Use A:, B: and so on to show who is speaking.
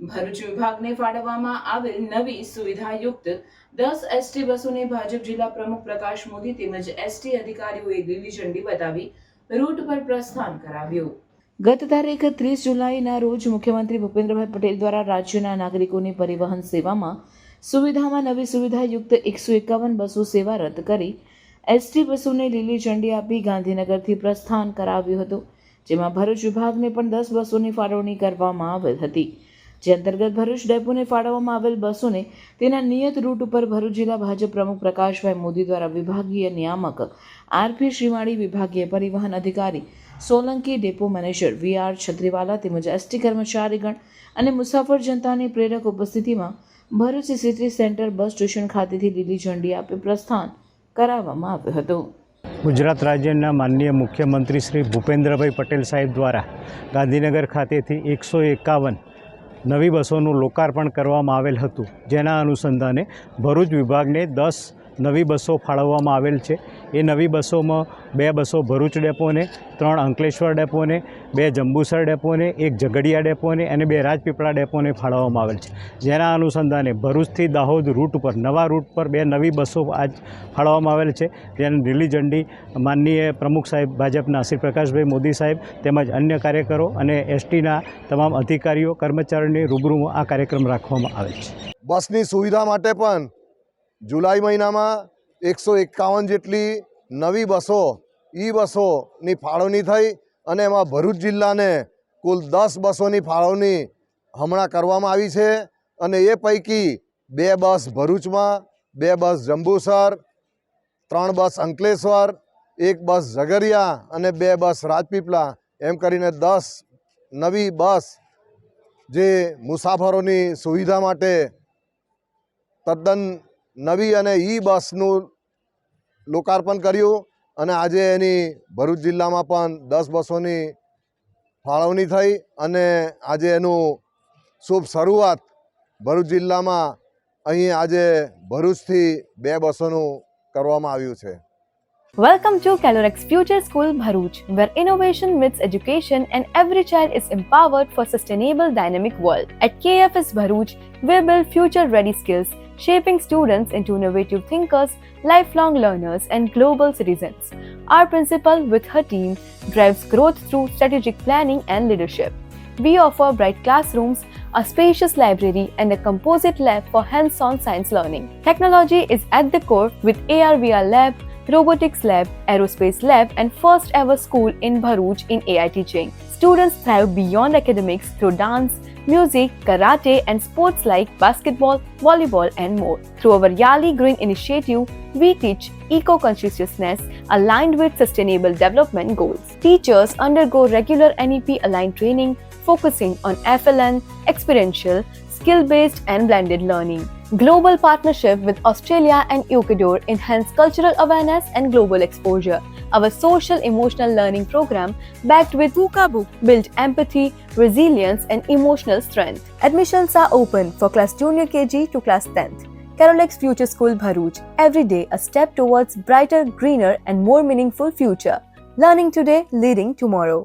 A: ભરૂચ વિભાગને ફાળવવામાં આવેલ નવી સુવિધાયુક્ત 10 એસટી બસોને ભાજપ જિલ્લા પ્રમુખ પ્રકાશ મોદી તેમજ એસટી અધિકારીઓએ લીલી ઝંડી બતાવી રૂટ પર પ્રસ્થાન કરાવ્યું. ગત તારીખ 30 જુલાઈના રોજ મુખ્યમંત્રી ભૂપેન્દ્રભાઈ પટેલ દ્વારા રાજ્યના નાગરિકોની પરિવહન સેવામાં સુવિધામાં નવી સુવિધાયુક્ત 151 બસો સેવા રદ કરી એસટી બસોને લીલી ઝંડી આપી ગાંધીનગરથી પ્રસ્થાન કરાવ્યું હતું, જેમાં ભરૂચ વિભાગને પણ 10 બસોની ફાળવણી કરવામાં આવેલ હતી. જે અંતર્ગત ભરૂચ ડેપોને ફાળવવામાં આવેલ બસોને તેના નિયત રૂટ ઉપર ભરૂચ જિલ્લા ભાજપ પ્રમુખ પ્રકાશભાઈ મોદી દ્વારા વિભાગીય નિયામક આરપી શ્રીમાળી, વિભાગીય પરિવહન અધિકારી Solanki, depot manager VR Chhatriwala તેમજ એસટી કર્મચારીગણ અને મુસાફર જનતાની પ્રેરક ઉપસ્થિતિમાં Bharuch city centre bus station ખાતેથી લીલી ઝંડી આપી પ્રસ્થાન કરાવવામાં આવ્યું હતું.
B: ગુજરાત રાજ્યના માનનીય મુખ્યમંત્રી શ્રી ભૂપેન્દ્રભાઈ પટેલ સાહેબ દ્વારા ગાંધીનગર ખાતેથી 151 નવી બસોનું લોકાર્પણ કરવામાં આવેલ હતું, જેના અનુસંધાને ભરૂચ વિભાગને 10 નવી બસો ફાળવવામાં આવેલ છે. એ નવી બસોમાં 2 બસો ભરૂચ ડેપોને, 3 અંકલેશ્વર ડેપોને, 2 જંબુસર ડેપોને, 1 ઝઘડિયા ડેપોને અને 2 રાજપીપળા ડેપોને ફાળવવામાં આવેલ છે. જેના અનુસંધાને ભરૂચથી દાહોદ રૂટ ઉપર નવા રૂટ પર 2 નવી બસો આજ ફાળવવામાં આવેલ છે. જેને લીલી ઝંડી માનનીય પ્રમુખ સાહેબ ભાજપના શ્રી પ્રકાશભાઈ મોદી સાહેબ તેમજ અન્ય કાર્યકરો અને એસટીના તમામ અધિકારીઓ કર્મચારીઓની રૂબરૂમાં આ કાર્યક્રમ રાખવામાં આવેલ છે.
C: બસની સુવિધા માટે પણ જુલાઈ મહિનામાં 151 જેટલી નવી બસો બસોની ફાળવણી થઈ અને એમાં ભરૂચ જિલ્લાને કુલ 10 બસોની ફાળવણી હમણાં કરવામાં આવી છે. અને એ પૈકી 2 બસ ભરૂચમાં, 2 બસ જંબુસર, 3 બસ અંકલેશ્વર, 1 બસ ઝઘડિયા અને 2 બસ રાજપીપળા, એમ કરીને 10 નવી બસ જે મુસાફરોની સુવિધા માટે તદ્દન નવી અને બસનું લોકાર્પણ કર્યું. અને આજે એની ભરૂચ જિલ્લામાં પણ 10 બસોની ફાળવણી થઈ અને આજે એનું શુભ શરૂઆત ભરૂચ જિલ્લામાં અહીં આજે ભરૂચથી 2 બસોનું કરવામાં આવ્યું છે.
D: Welcome to Calorex Future School Bharuch, where innovation meets education and every child is empowered for sustainable dynamic world. At KFS Bharuch, we build future-ready skills, shaping students into innovative thinkers, lifelong learners, and global citizens. Our principal, with her team, drives growth through strategic planning and leadership. We offer bright classrooms, a spacious library, and a composite lab for hands-on science learning. Technology is at the core with AR/VR lab, robotics lab, aerospace lab, and first ever school in Bharuch in AI teaching. Students thrive beyond academics through dance, music, karate, and sports like basketball, volleyball, and more. Through our Yali Green initiative, we teach eco-consciousness aligned with sustainable development goals. Teachers undergo regular NEP-aligned training, focusing on FLN, experiential, skill-based, and blended learning. Global partnership with Australia and Ecuador enhance cultural awareness and global exposure. Our social emotional learning program, backed with Puka Book, build empathy, resilience, and emotional strength. Admissions are open for class junior KG to class 10th. Carolex Future School Bharuch, every day a step towards brighter, greener, and more meaningful future. Learning today, leading tomorrow.